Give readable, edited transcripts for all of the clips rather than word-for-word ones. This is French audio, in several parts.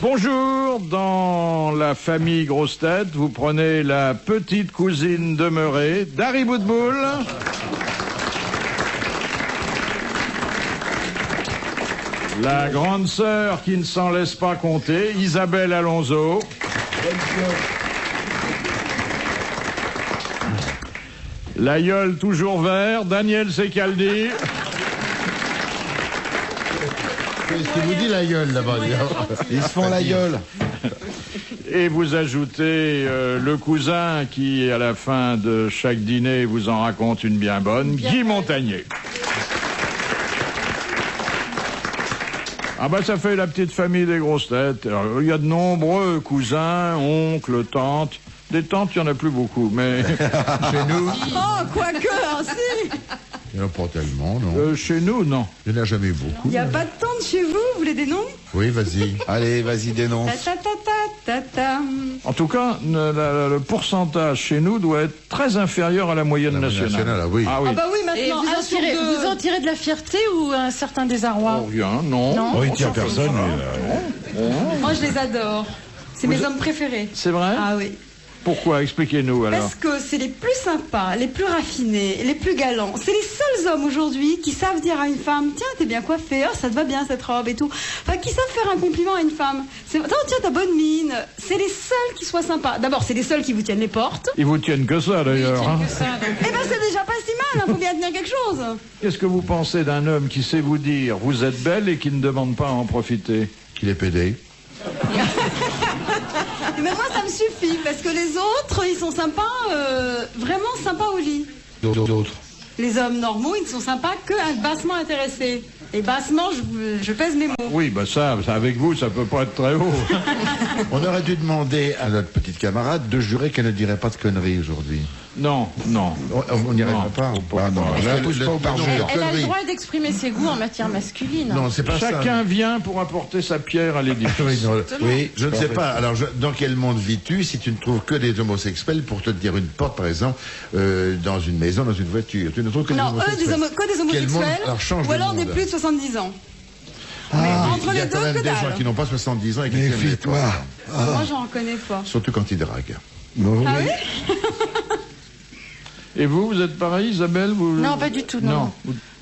Bonjour, dans la famille Grosse Tête, vous prenez la petite cousine demeurée d'Harry Boudboul. La grande sœur qui ne s'en laisse pas compter, Isabelle Alonso. L'aïeul toujours vert, Daniel Secaldi. Qu'est-ce qu'il vous dit la gueule là-bas? Ils se font la gueule. Et vous ajoutez le cousin qui, à la fin de chaque dîner, vous en raconte une bien bonne, Guy Montagnier. Ah bah ça fait la petite famille des grosses têtes. Alors, il y a de nombreux cousins, oncles, tantes. Des tantes, il n'y en a plus beaucoup, mais chez nous... Oh, quoique, si. Il n'y en a pas tellement, non. Chez nous, non. Il n'y en a jamais eu beaucoup. Il n'y a pas de tante chez vous, vous voulez des noms? Oui, vas-y. Allez, vas-y, dénonce. En tout cas, le pourcentage chez nous doit être très inférieur à la moyenne nationale. Ah oui. Ah oui. Ah bah oui, Et maintenant, vous en tirez de la fierté ou un certain désarroi? Oh, rien, non. Non. Oh, il tient personne. Moi, je les adore. C'est mes hommes préférés. C'est vrai? Ah oui. Pourquoi? Expliquez-nous alors. Parce que c'est les plus sympas, les plus raffinés, les plus galants. C'est les seuls hommes aujourd'hui qui savent dire à une femme: tiens, t'es bien coiffée, oh, ça te va bien cette robe et tout. Enfin, qui savent faire un compliment à une femme. C'est: attends, tiens, t'as bonne mine. C'est les seuls qui soient sympas. D'abord, c'est les seuls qui vous tiennent les portes. Ils vous tiennent que ça d'ailleurs. Hein. Eh ben, c'est déjà pas si mal, hein, faut bien tenir quelque chose. Qu'est-ce que vous pensez d'un homme qui sait vous dire vous êtes belle et qui ne demande pas à en profiter? Qu'il est pédé. Mais moi, ça me suffit, parce que les autres, ils sont sympas, vraiment sympas au lit. D'autres. Les hommes normaux, ils ne sont sympas que bassement intéressés. Et bassement, je pèse mes mots. Oui, bah ça avec vous, ça peut pas être très haut. On aurait dû demander à notre petite camarade de jurer qu'elle ne dirait pas de conneries aujourd'hui. Non. On n'y arrivera pas. Ah, non. Elle Elle a le droit d'exprimer ses goûts en matière masculine. Non, c'est pas ça. Chacun vient pour apporter sa pierre à l'édifice. Oui, je ne sais pas. Alors, dans quel monde vis-tu si tu ne trouves que des homosexuels pour te dire une porte, par exemple, dans une maison, dans une voiture? Tu ne trouves que des homosexuels. Que des homosexuels, Alors, change ou de alors des monde. plus de 70 ans. Il Entre y a les quand deux, même que des gens dalle. qui n'ont pas 70 ans et qui tiennent les Méfie-toi. portes. Moi, j'en reconnais pas. Surtout quand ils draguent. Ah oui? Et vous êtes pareil, Isabelle? Non, pas du tout, non.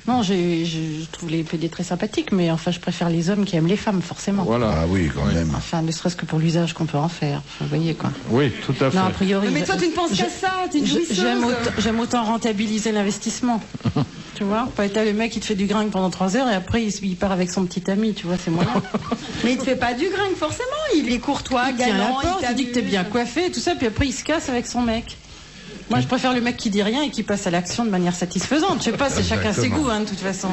Non, je trouve les PD très sympathiques, mais enfin, je préfère les hommes qui aiment les femmes, forcément. Voilà. Ah oui, quand même. Enfin, ne serait-ce que pour l'usage qu'on peut en faire. Vous voyez, quoi. Oui, tout à fait. Non, a priori. Mais toi, tu ne penses qu'à ça, t'es une jouisseuse. J'aime autant rentabiliser l'investissement. Tu vois, pas être le mec qui te fait du gringue pendant 3 heures et après il part avec son petit ami, tu vois, c'est moyen. Mais il te fait pas du gringue, forcément. Il est courtois, Il tient la galant, porte, il dit que t'es bien coiffé et tout ça, puis après il se casse avec son mec. Moi, je préfère le mec qui dit rien et qui passe à l'action de manière satisfaisante. Je sais pas, c'est chacun ses goûts, hein, de toute façon.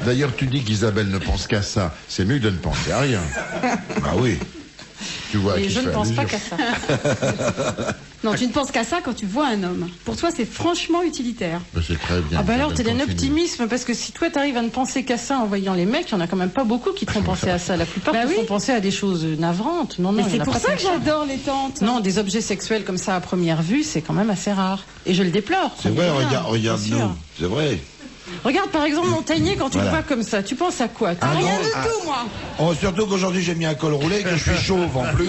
D'ailleurs, tu dis qu'Isabelle ne pense qu'à ça. C'est mieux de ne penser à rien. Ah oui. Tu vois, Et qui je ne fait pense pas allusion. qu'à ça. Non, tu ne penses qu'à ça quand tu vois un homme. Pour toi, c'est franchement utilitaire. Ben, c'est très bien. Ah bah alors, t'es Isabelle, d'un continue. optimisme, parce que si toi t'arrives à ne penser qu'à ça en voyant les mecs, il y en a quand même pas beaucoup qui te font penser à ça. La plupart Bah te oui. font penser à des choses navrantes. Non, Mais il y c'est en a pour pas ça tant que j'adore les tantes. Non, des objets sexuels comme ça à première vue, c'est quand même assez rare. Et je le déplore. C'est vrai, Bien regarde-nous. sûr. C'est vrai. Regarde par exemple Montagnier, quand tu le vois comme ça, tu penses à quoi? Ah Rien non, du tout, moi. Oh, surtout qu'aujourd'hui j'ai mis un col roulé et que je suis chauve en plus.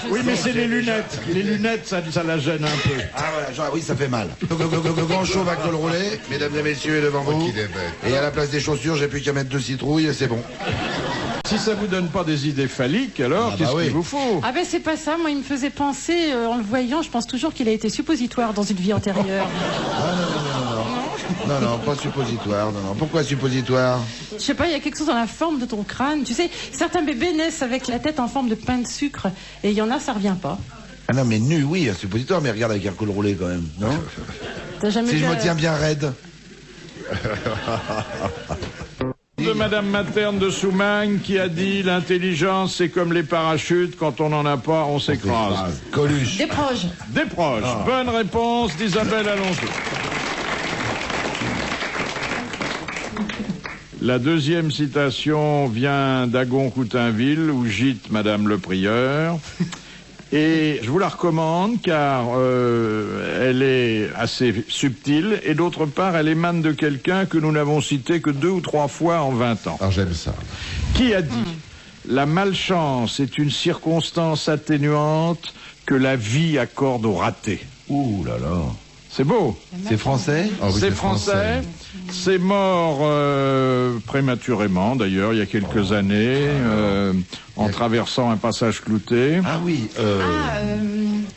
Oui, mais c'est les lunettes. Les lunettes, ça la gêne un peu. Ah voilà, genre, oui, ça fait mal. Le grand chauve à col roulé, mesdames et messieurs, est devant vous. qu'il est bête. Et à la place des chaussures, j'ai plus qu'à mettre 2 citrouilles et c'est bon. Si ça vous donne pas des idées phalliques, alors Ah, qu'est-ce bah oui. qu'il vous faut? Ah ben c'est pas ça, moi il me faisait penser, en le voyant, je pense toujours qu'il a été suppositoire dans une vie antérieure. Non, pas suppositoire. Non. Pourquoi suppositoire? Je sais pas, il y a quelque chose dans la forme de ton crâne. Tu sais, certains bébés naissent avec la tête en forme de pain de sucre, et il y en a, ça revient pas. Ah non, mais nu, oui, un suppositoire, mais regarde avec un col roulé quand même, non? T'as jamais Si vu je me tiens bien raide. De Madame Materne de Soumagne qui a dit l'intelligence c'est comme les parachutes, quand on n'en a pas on s'écrase. Coluche. Des proches. Des proches. Bonne réponse d'Isabelle Alonso. La deuxième citation vient d'Agon-Coutainville où gîte Madame le Prieur. Et je vous la recommande car elle est assez subtile et d'autre part elle émane de quelqu'un que nous n'avons cité que 2 ou 3 fois en 20 ans. Alors j'aime ça. Qui a dit La malchance est une circonstance atténuante que la vie accorde au raté. Ouh là là. C'est beau. C'est français? Ah oui, c'est français. C'est mort prématurément, d'ailleurs, il y a quelques années, en traversant un passage clouté. Ah oui,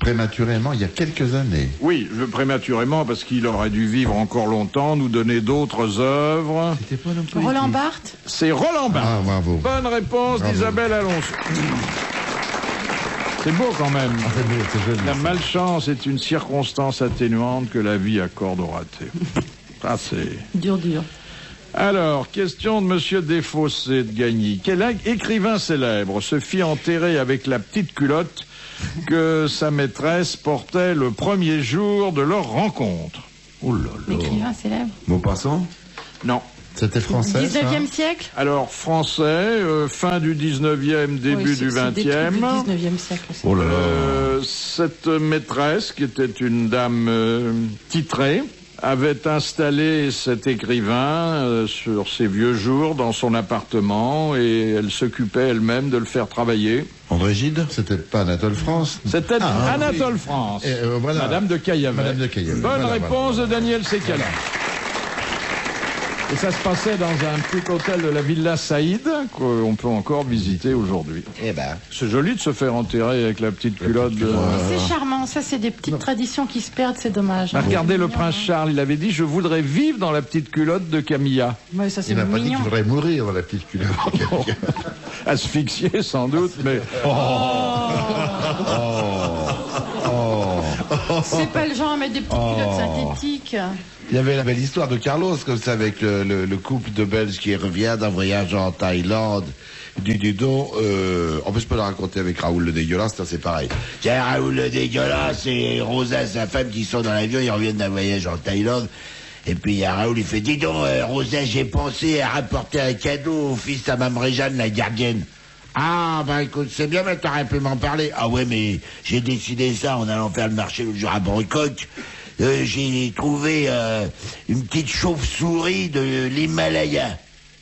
prématurément, il y a quelques années. Oui, prématurément, parce qu'il aurait dû vivre encore longtemps, nous donner d'autres œuvres. C'était pas un homme politique. Roland Barthes. C'est Roland Barthes. Ah, bravo. Bonne réponse Bravo. d'Isabelle Alonso. C'est beau quand même. Ah, c'est beau, c'est joli. La malchance est une circonstance atténuante que la vie accorde au raté. Ça, c'est... Dur. Alors, question de Monsieur Desfossés de Gagny. Quel écrivain célèbre se fit enterrer avec la petite culotte que sa maîtresse portait le premier jour de leur rencontre? Oh là là. L'écrivain célèbre. Maupassant? Non. C'était français, 19e ça? siècle. Alors, français, fin du 19e, début du 20e. Du 19e siècle. Ça. Oh là là. Cette maîtresse, qui était une dame titrée, avait installé cet écrivain sur ses vieux jours dans son appartement et elle s'occupait elle-même de le faire travailler. André Gide? C'était pas Anatole France? C'était Anatole France, Et, voilà. Madame de Caillavet. Madame de Caillavet. Bonne Voilà, réponse voilà. de Daniel Secala. Et ça se passait dans un petit hôtel de la Villa Saïd, qu'on peut encore visiter aujourd'hui. Eh ben. C'est joli de se faire enterrer avec la petite culotte de... C'est charmant, ça c'est des petites traditions qui se perdent, c'est dommage. Regardez le prince Charles, il avait dit « Je voudrais vivre dans la petite culotte de Camilla Ouais, ça c'est Il n'a pas dit mignon. qu'il faudrait mourir dans la petite culotte. ». Asphyxié sans doute, mais... C'est pas le genre à mettre des petites culottes synthétiques. Il y avait la belle histoire de Carlos, comme ça, avec le couple de Belges qui revient d'un voyage en Thaïlande. dont en plus je peux le raconter avec Raoul le dégueulasse, c'est pareil. Tiens, Raoul le dégueulasse et Rosa, sa femme, qui sont dans l'avion, ils reviennent d'un voyage en Thaïlande. Et puis il y a Raoul, il fait, dis donc, Rosa, j'ai pensé à rapporter un cadeau au fils à Mme Réjeanne, la gardienne. Ah, bah écoute, c'est bien, mais t'aurais pu m'en parler. Ah ouais, mais j'ai décidé ça en allant faire le marché le jour à Bangkok. J'ai trouvé une petite chauve-souris de l'Himalaya.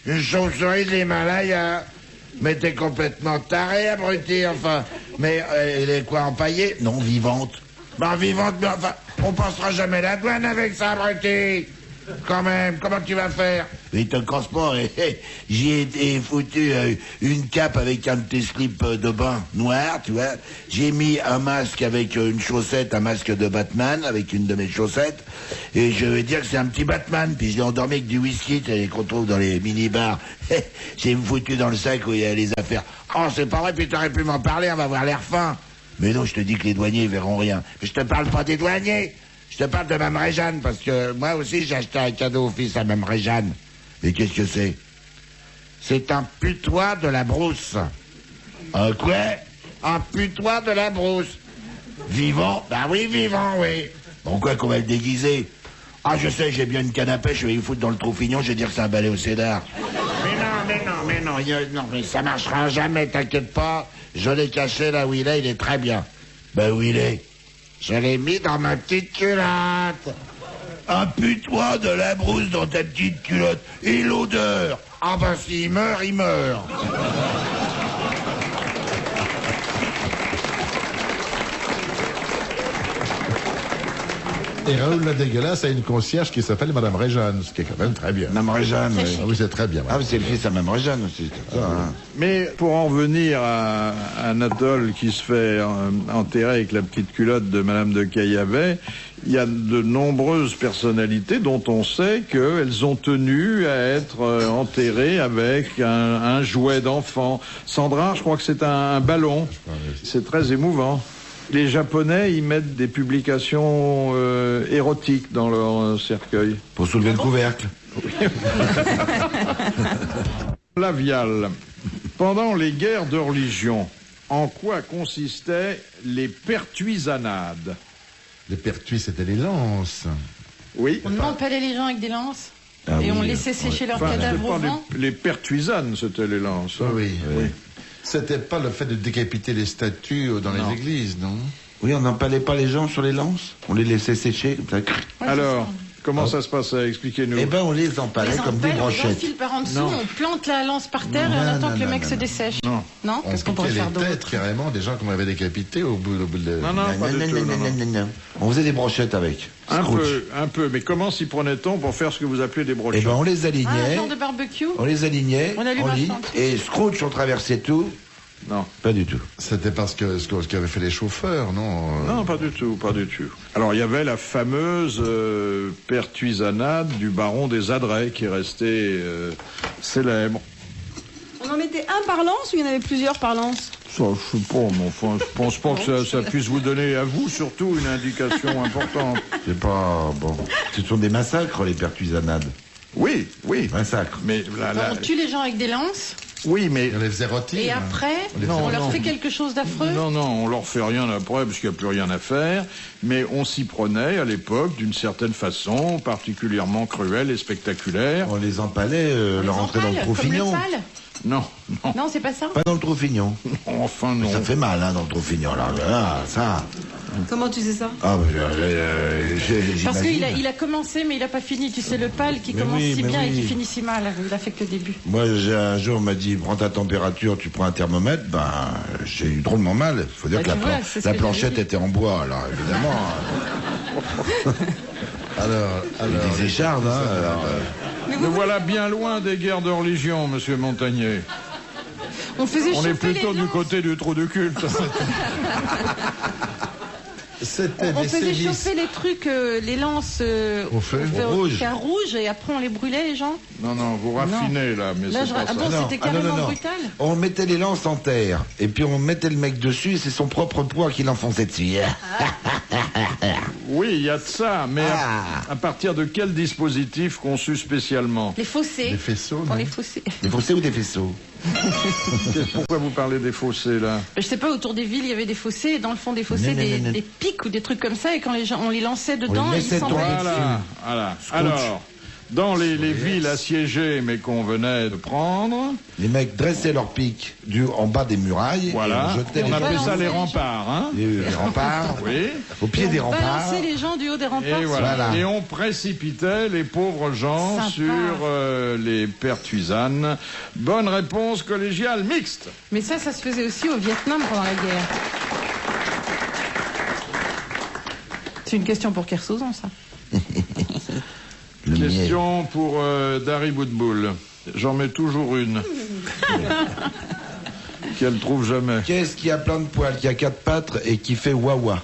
Une chauve-souris de l'Himalaya? Mais t'es complètement taré, abruti, enfin. Mais elle est quoi, empaillée? Non, vivante. Bah vivante, mais enfin, on passera jamais la douane avec ça, abruti. Quand même, comment tu vas faire? Mais te casse pas, j'ai foutu une cape avec un de tes slips de bain noir, tu vois. J'ai mis un masque avec une chaussette, un masque de Batman avec une de mes chaussettes. Et je vais dire que c'est un petit Batman. Puis je l'ai endormi avec du whisky qu'on trouve dans les mini-bars. J'ai foutu dans le sac où il y a les affaires. Oh, c'est pas vrai, puis t'aurais pu m'en parler, on va avoir l'air fin. Mais non, je te dis que les douaniers verront rien. Mais je te parle pas des douaniers. Je te parle de Mme Réjeanne, parce que moi aussi j'ai acheté un cadeau au fils à Mme Réjeanne. Mais qu'est-ce que c'est? C'est un putois de la brousse. Un quoi? Un putois de la brousse. Vivant? Bah oui, vivant, oui. Bon, quoi qu'on va le déguiser? Ah, je sais, j'ai bien une canne à pêche, je vais y foutre dans le trou fignon, je vais dire que c'est un balai au cédar. Mais non, mais ça marchera jamais, t'inquiète pas. Je l'ai caché là où il est très bien. Ben où il est? Je l'ai mis dans ma petite culotte. Un putois de la brousse dans ta petite culotte. Et l'odeur. Ah ben s'il meurt, il meurt. Et Raoul la dégueulasse a une concierge qui s'appelle Madame Réjeanne, ce qui est quand même très bien. Mme Réjeanne, oui. Ah oui, c'est très bien. Ah, mais c'est le fils à Mme Réjeanne aussi. C'est ça, hein. Mais pour en venir à Anatole qui se fait enterrer avec la petite culotte de Madame de Caillavet, il y a de nombreuses personnalités dont on sait qu'elles ont tenu à être enterrées avec un jouet d'enfant. Sandra, je crois que c'est un ballon. C'est très émouvant. Les Japonais, ils mettent des publications érotiques dans leur cercueil. Pour soulever le couvercle. Lavial. Pendant les guerres de religion, en quoi consistaient les pertuisanades? Les pertuis, c'était les lances. Oui. On empalait les gens avec des lances Ah et oui, on laissait sécher leurs Enfin, cadavres au c'était vent. pas les pertuisanes, c'était les lances. Hein. Oui. C'était pas le fait de décapiter les statues dans Non. les églises, non? Oui, on n'empalait pas les gens sur les lances. On les laissait sécher. Alors, Comment ça se passe? Expliquez-nous. Eh ben, on les empalait comme des On brochettes. enfile par en dessous, Non. on plante la lance par terre et on attend que le mec se dessèche. Non. Non, On qu'est-ce qu'on pourrait piquait faire les têtes d'autre? carrément des gens qu'on avait décapités au bout de... Non, pas du tout. Non. On faisait des brochettes avec. Scrooge. Un peu. Mais comment s'y prenait-on pour faire ce que vous appelez des Eh brochettes? ben, on les Ah, un alignait. genre de barbecue. On les alignait On allume en un ligne. champ. Et Scrooge, on traversait tout. Non. Pas du tout. C'était parce que ce qu'avaient fait les chauffeurs, non Non, pas du tout. Alors, il y avait la fameuse pertuisanade du baron des Adrets qui est restée célèbre. On en mettait un par lance ou il y en avait plusieurs par lance? Ça, je sais pas, mais enfin, je pense pas que ça puisse vous donner, à vous surtout, une indication importante. C'est pas... Bon. Ce sont des massacres, les pertuisanades. Oui. Massacres. Mais On tue les gens avec des lances oui, mais On les faisait rôtir. et après, Non, on leur non. fait quelque chose d'affreux. non, on leur fait rien après parce qu'il n'y a plus rien à faire. Mais on s'y prenait à l'époque d'une certaine façon, particulièrement cruelle et spectaculaire. On les empalait, On les leur entrait dans le empale, trou comme le fignon. pal. Non, Non, c'est pas ça. Pas dans le trou fignon. enfin non. Ça fait mal, hein, dans le trou fignon, là, ça. Comment tu sais ça? Ah, Parce j'imagine. qu'il a commencé, mais il a pas fini. Tu sais, le pal qui Mais commence oui, si mais bien et oui. qui finit si mal. Il a fait que le début. Moi, un jour, on m'a dit, prends ta température, tu prends un thermomètre. Ben, j'ai eu drôlement mal. Il faut dire Bah, que tu vois, c'est ce la que planchette j'avais dit. était en bois, alors évidemment. Alors, Des échardes, hein. Alors, Nous voilà bien loin des guerres de religion, monsieur Montagnier. On faisait On est chauffer plutôt les du lances. côté du trou de culte. c'était On des faisait sévices. chauffer les trucs, les lances Au feu. rouge. à rouge et après on les brûlait les gens. Non, vous raffinez là, mais Là, c'est je... pas Ah ça. bon, non. c'était Ah, non, carrément non, non. brutal. on mettait les lances en terre, et puis on mettait le mec dessus, et c'est son propre poids qui l'enfonçait dessus. Oui, il y a de ça, mais à partir de quel dispositif conçu spécialement? Les fossés. Les faisceaux, Pour non les fossés. Des fossés ou des faisceaux? Pourquoi vous parlez des fossés là? Je sais pas, autour des villes, il y avait des fossés, et dans le fond des fossés, Non. des pics ou des trucs comme ça, et quand les gens, on les lançait dedans, laissait ils s'en tomber. allaient. Voilà. Alors, dans les villes assiégées, mais qu'on venait de prendre, Les mecs dressaient leurs pics en bas des murailles, voilà, et on jetait on les appelait gens. ça les les remparts, hein? Les remparts, Oui. au pied des On remparts. balançait les gens du haut des remparts. Et voilà. Voilà. Et on précipitait les pauvres gens Sympa. sur les pertuisanes. Bonne réponse collégiale mixte. Mais ça se faisait aussi au Vietnam pendant la guerre. C'est une question pour Kersozon, ça. Le miel. Question pour Dari Boudboul. J'en mets toujours une. Qu'elle trouve jamais. Qu'est-ce qui a plein de poils, qui a 4 pattes et qui fait wawa?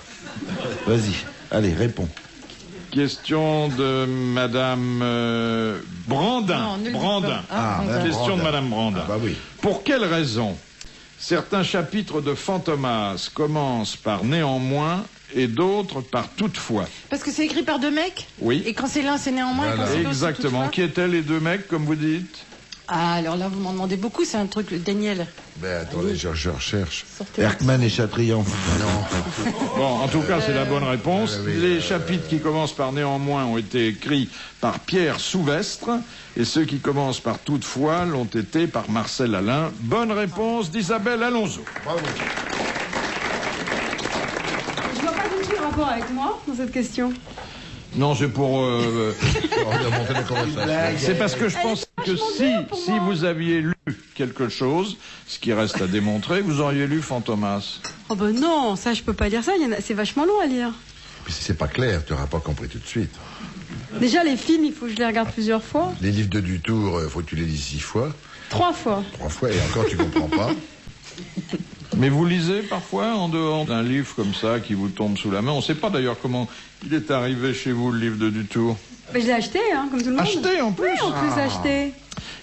Vas-y, allez, réponds. Question de Madame Brandin. Non, ne le dis Brandin. pas. Ah, Madame Question Brandin. de Madame Brandin. Ah bah oui. Pour quelle raison certains chapitres de Fantomas commencent par néanmoins et d'autres par toutefois? Parce que c'est écrit par deux mecs. Oui. Et quand c'est l'un, c'est néanmoins. Et quand c'est l'autre, c'est Exactement. toutefois. Qui étaient les deux mecs, comme vous dites? Ah, alors là, vous m'en demandez beaucoup. C'est un truc, Daniel. Ben attendez, je recherche. Sortez. Erkman et Chatrian. Bon, en tout cas, c'est la bonne réponse. oui, Les chapitres qui commencent par néanmoins ont été écrits par Pierre Souvestre et ceux qui commencent par toutefois l'ont été par Marcel Alain. Bonne réponse d'Isabelle Alonso. Je vois pas du tout le rapport avec moi dans cette question. Non, c'est pour. On a monté la conversation. C'est parce que je pense que si vous aviez lu quelque chose, ce qui reste à démontrer, vous auriez lu Fantomas. Oh ben non, ça je peux pas lire ça, c'est vachement long à lire. Puis si c'est pas clair, tu n'auras pas compris tout de suite. Déjà les films, il faut que je les regarde plusieurs fois. Les livres de Dutour, faut que tu les lises 6 fois, 3 fois. 3 fois, et encore tu comprends pas. Mais vous lisez parfois en dehors d'un livre comme ça qui vous tombe sous la main. On ne sait pas d'ailleurs comment il est arrivé chez vous, le livre de Dutour. Ben, je l'ai acheté, hein, comme tout le monde. Acheté en plus. Oui, en plus acheté.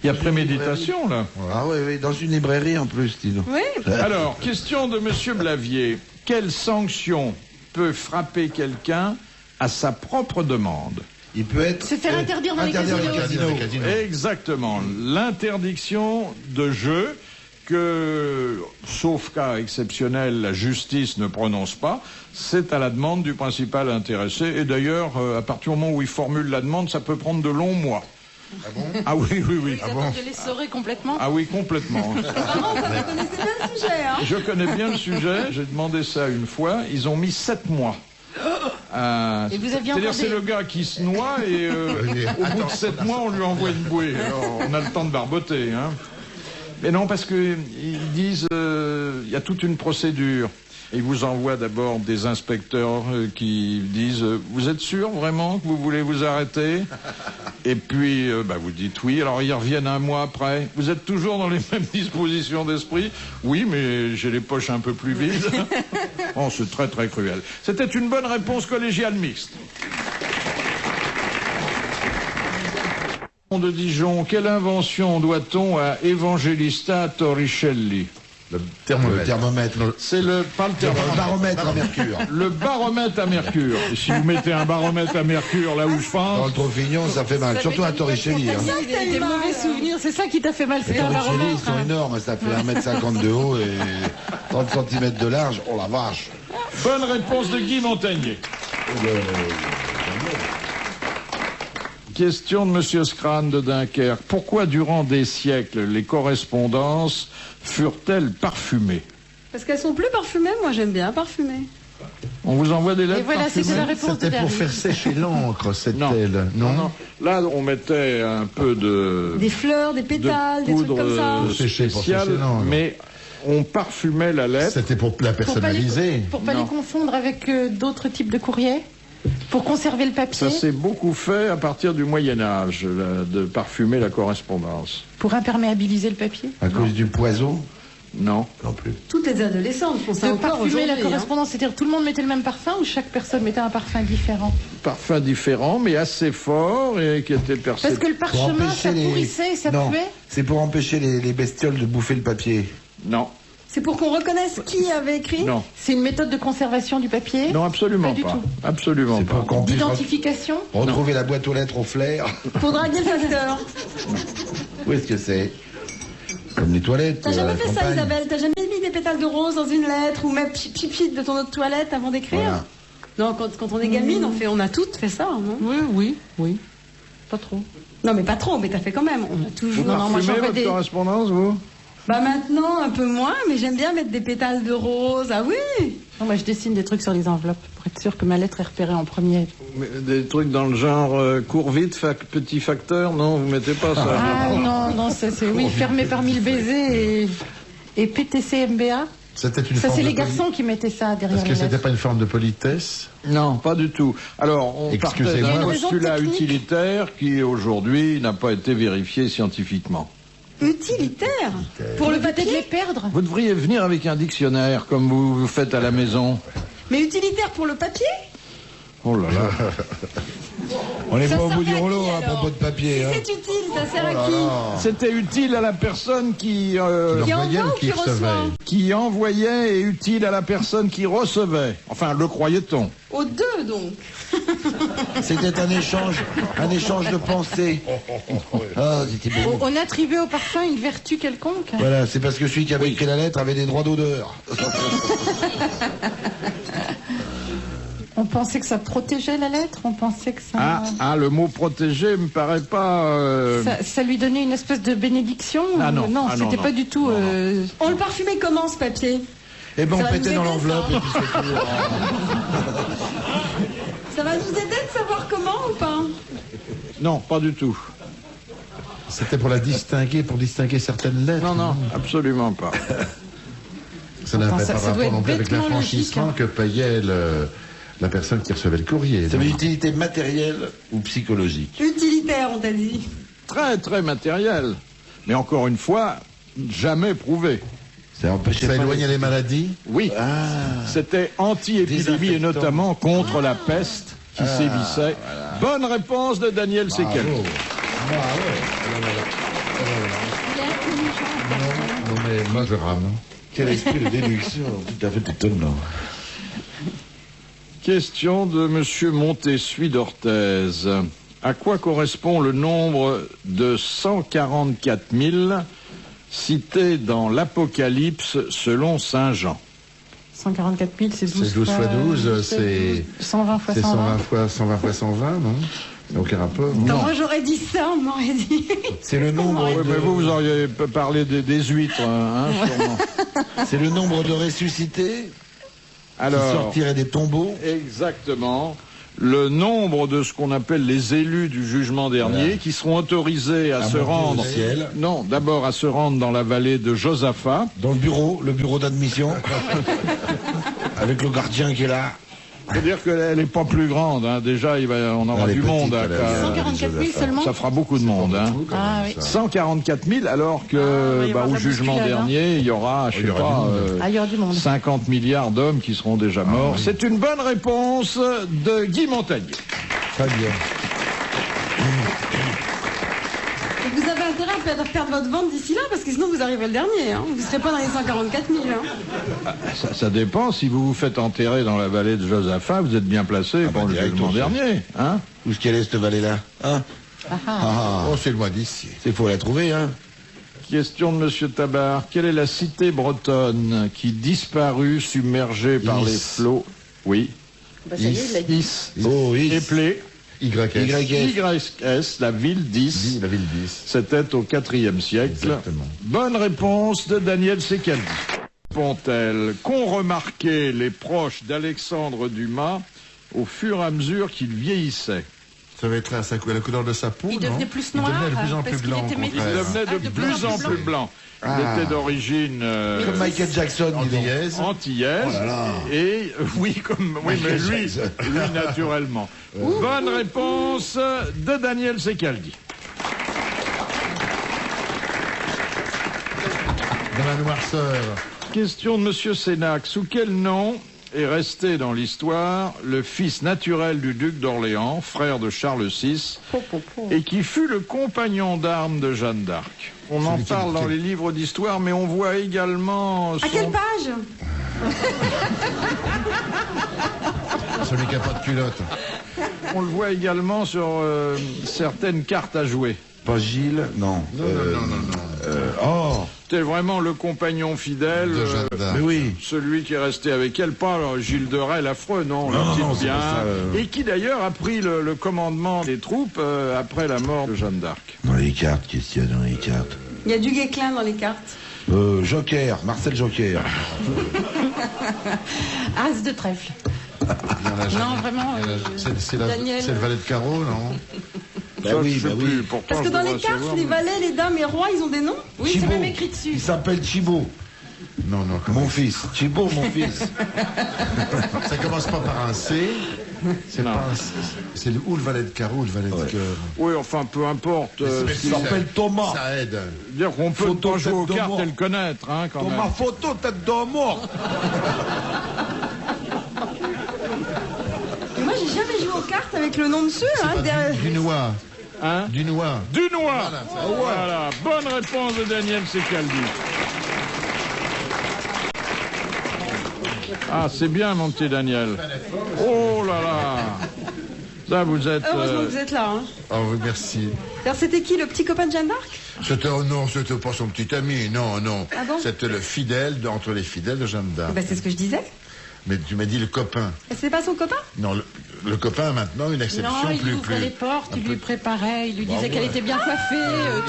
Il y a préméditation là. Ah oui, dans une librairie en plus, dis donc. Oui. Alors, question de Monsieur Blavier. Quelle sanction peut frapper quelqu'un à sa propre demande? Il peut être... Se faire interdire dans les interdire casinos. les casinos. Exactement. L'interdiction de jeu que, sauf cas exceptionnel, la justice ne prononce pas, c'est à la demande du principal intéressé. Et d'ailleurs, à partir du moment où il formule la demande, ça peut prendre de longs mois. Ah bon? Ah oui. Ils attendent de l'essorer complètement. Ah oui, complètement. Apparemment, vous connaissez bien le sujet, hein. Je connais bien le sujet, j'ai demandé ça une fois, ils ont mis 7 mois à... Et vous aviez C'est-à-dire encore c'est le gars qui se noie et au bout de 7 mois, on lui envoie une bouée. Alors, on a le temps de barboter. Hein. Mais non, parce qu'ils disent il y a toute une procédure. Ils vous envoient d'abord des inspecteurs qui disent vous êtes sûr vraiment que vous voulez vous arrêter? Et puis vous dites oui. Alors ils reviennent un mois après. Vous êtes toujours dans les mêmes dispositions d'esprit? Oui, mais j'ai les poches un peu plus vides. Oh, c'est très très cruel. C'était une bonne réponse collégiale mixte. De Dijon, quelle invention doit-on à Evangelista Torricelli? Le thermomètre. C'est pas le thermomètre. Le baromètre à mercure. Le baromètre à mercure. Et si vous mettez un baromètre à mercure là où je Dans pense... le Trophignon, ça fait mal. Surtout à Torricelli. Hein. Des mauvais souvenirs, c'est ça qui t'a fait mal, Les c'était un Torricelli, baromètre. ils sont énormes. Ça fait 1m50 de haut et 30 cm de large. Oh la vache. Bonne réponse de Guy Montagnier. Question de Monsieur Scrane de Dunkerque. Pourquoi, durant des siècles, les correspondances furent-elles parfumées? Parce qu'elles sont plus parfumées, moi j'aime bien parfumer. On vous envoie des lettres Et voilà, parfumées? c'était la réponse de C'était pour David. faire sécher l'encre, cette Non. aile. Non. Là, on mettait un peu de... Des fleurs, des pétales, de des trucs poudre comme ça. Sécher, pour spéciale, sécher l'encre. mais on parfumait la lettre. C'était pour la personnaliser. Pour pas Non. les confondre avec d'autres types de courriers. Pour conserver le papier. Ça s'est beaucoup fait à partir du Moyen-Âge, de parfumer la correspondance. Pour imperméabiliser le papier. À cause du poison? Non. Non plus. Toutes les adolescentes font ça De encore parfumer la aujourd'hui. correspondance, c'est-à-dire tout le monde mettait le même parfum ou chaque personne mettait un parfum différent? Parfum différent, mais assez fort et qui était Parce percé. que le parchemin, ça pourrissait et ça Non, puait. c'est pour empêcher les bestioles de bouffer le papier. Non, C'est pour qu'on reconnaisse qui avait écrit. non, C'est une méthode de conservation du papier. non, absolument Pas du pas. tout. Absolument C'est pas. pour qu'on puisse D'identification. retrouver la boîte aux lettres au flair. Pour draguer le facteur. Où est-ce que c'est? Comme les toilettes. T'as à jamais la fait ça, campagne. Isabelle? T'as jamais mis des pétales de rose dans une lettre ou même pipit de ton autre toilette avant d'écrire? Voilà. Non, quand on est gamine, on a toutes fait ça, non? Oui. Pas trop. Non, mais pas trop, mais t'as fait quand même. On a Vous toujours. Non, moi parfumez j'en fais votre des. correspondance, vous? Bah maintenant, un peu moins, mais j'aime bien mettre des pétales de rose. Ah oui! Non, moi je dessine des trucs sur les enveloppes pour être sûr que ma lettre est repérée en premier. Mais des trucs dans le genre court vite, petit facteur, non, vous mettez pas ça. Ah non, ça c'est oui, fermé par 1000 baisers et PTC MBA. C'était une Ça forme c'est de les garçons qui mettaient ça derrière Est-ce que les c'était lettres. pas une forme de politesse? Non, pas du tout. Alors, on partait Excusez-moi. d'un Il y a une raison postulat technique. utilitaire qui, aujourd'hui, n'a pas été vérifié scientifiquement. Utilitaire! Pour le Peut-être papier? les perdre. Vous devriez venir avec un dictionnaire, comme vous faites à la maison. Mais utilitaire pour le papier? Oh là là. On n'est Ça pas au bout servait du à rouleau qui, à alors propos de papier. Hein. C'est utile, ça sert Oh à qui? C'était utile à la personne qui Qui Envoyait envoie ou ou qui reçoit? qui envoyait et utile à la personne qui recevait. Enfin, le croyait-on. Aux deux, donc. C'était un échange de pensées. Ah, c'était beau. On attribuait au parfum une vertu quelconque. Voilà, c'est parce que celui qui avait écrit la lettre avait des droits d'odeur. On pensait que ça protégeait la lettre, on pensait que ça... Le mot protégé me paraît pas... Ça lui donnait une espèce de bénédiction. Ah non, non, ah non, c'était non. pas du tout... Non, non. On le parfumait comment, ce papier? Eh ben, Ça on va pétait nous dans aider, l'enveloppe ça. et puis c'est tout. Ça va nous aider de savoir comment ou pas? Non, pas du tout. C'était pour la distinguer, pour distinguer certaines lettres. Non, non, absolument pas. Ça n'avait Enfin, pas ça doit rapport être non plus avec bêtement l'affranchissement logique, que payait la personne qui recevait le courrier. Ça non. avait une utilité matérielle ou psychologique? Utilitaire, on t'a dit. Très, très matériel. Mais encore une fois, jamais prouvé. Ça empêchait Ça pas éloignait les maladies. Oui, c'était anti-épidémie et Désinfectant. notamment contre la peste qui sévissait. Bonne réponse de Daniel Sekel. Non mais moi je rame. Quel esprit de déduction tout à fait étonnant. Question de Monsieur Montessuie d'Orthez. À quoi correspond le nombre de 144 000 cités dans l'Apocalypse selon Saint Jean? 144 000, c'est 12 C'est 12 fois 12, c'est 120 fois c'est 120. 120 fois 120, non? Ça n'a aucun rapport. Quand moi j'aurais dit ça, on m'aurait dit. C'est le nombre Oui, mais vous auriez parlé des huîtres, hein, sûrement. C'est le nombre de ressuscités. Alors, qui sortiraient des tombeaux. Exactement. Le nombre de ce qu'on appelle les élus du jugement dernier qui seront autorisés à se rendre. Au ciel. Non, d'abord à se rendre dans la vallée de Josaphat. Dans le bureau d'admission. Avec le gardien qui est là. C'est-à-dire qu'elle n'est pas plus grande. Hein. Déjà, on aura du monde. 144 000 seulement. Ça fera beaucoup de monde. Hein. Ah, oui. 144 000, alors que au jugement dernier, il y aura, je sais pas, il y aura du monde. 50 milliards d'hommes qui seront déjà morts. Oui. C'est une bonne réponse de Guy Montagnier. Très bien. Vous avez intérêt à perdre votre ventre d'ici là, parce que sinon vous arriverez le dernier. Hein. Vous ne serez pas dans les 144 000. Hein. Ça dépend. Si vous vous faites enterrer dans la vallée de Josaphat, vous êtes bien placé pour le jugement dernier. Hein. Où est-ce qu'elle est, cette vallée-là, hein? Oh, c'est loin d'ici. Il faut la trouver, hein. Question de Monsieur Tabar. Quelle est la cité bretonne qui disparut submergée par les flots? Oui. Bah, ça y est, il l'a dit. Oh, Is. Éplé. YS. La ville 10. La ville 10. C'était au IVe siècle. Exactement. Bonne réponse de Daniel Secaldi. Répond-elle qu'ont remarqué les proches d'Alexandre Dumas au fur et à mesure qu'il vieillissait? Ça va être la couleur de sa peau, Il devenait plus noir. Il devenait de plus en plus blanc. Il devenait de plus en plus blanc. Il était d'origine comme Michael Jackson, antillaise. Antillaise. Oh là là. Et oui, mais lui naturellement. Bonne réponse de Daniel Secaldi. Dans la noirceur. Question de Monsieur Sénac. Sous quel nom est resté dans l'histoire le fils naturel du duc d'Orléans, frère de Charles VI, et qui fut le compagnon d'armes de Jeanne d'Arc? On en parle dans les livres d'histoire, mais on voit également... À quelle page? Celui qui n'a pas de culotte. On le voit également sur certaines cartes à jouer. Pas Gilles, non. Oh, c'était vraiment le compagnon fidèle, de Jeanne d'Arc. Mais oui. celui qui est resté avec elle, pas Gilles de Rais, l'affreux, non, le type bien, et qui d'ailleurs a pris le commandement des troupes après la mort de Jeanne d'Arc. Dans les cartes, qu'est-ce qu'il y a dans les cartes? Il y a du Guesclin dans les cartes. Joker, Marcel Joker. As de trèfle. Non, vraiment. C'est le valet de carreau, non? Bah oui, bah oui. Pourtant, Parce que dans les cartes, les valets, les dames et rois, ils ont des noms? Oui, c'est même écrit dessus. Il s'appelle Thibaut. Non. Mon fils. Thibaut, mon fils. Ça commence pas par un C. C'est ou le valet de carreau ou le valet de cœur. Oui, enfin, peu importe. Il s'appelle Thomas. Ça aide. Dire qu'on peut Photo pas jouer aux tête de cartes mort. et le connaître, hein, quand Thomas même. Photo, tête de mort. Et moi, j'ai jamais joué aux cartes avec le nom dessus. Hein, Dunois. Hein? Dunois. Dunois. Voilà. Bonne réponse de Daniel Secaldi. Ah, c'est bien, mon petit Daniel. Oh là là. Ça, vous êtes... Heureusement que vous êtes là. Hein. Oh, oui, merci. Alors, c'était qui, le petit copain de Jeanne d'Arc? Non, c'était pas son petit ami, non. Ah bon? C'était le fidèle, entre les fidèles de Jeanne d'Arc. C'est ce que je disais. Mais tu m'as dit le copain. Et c'est pas son copain? Non, le copain a maintenant une exception Non, il lui plus... ouvrait les portes, il lui préparait, il lui disait qu'elle était bien coiffée,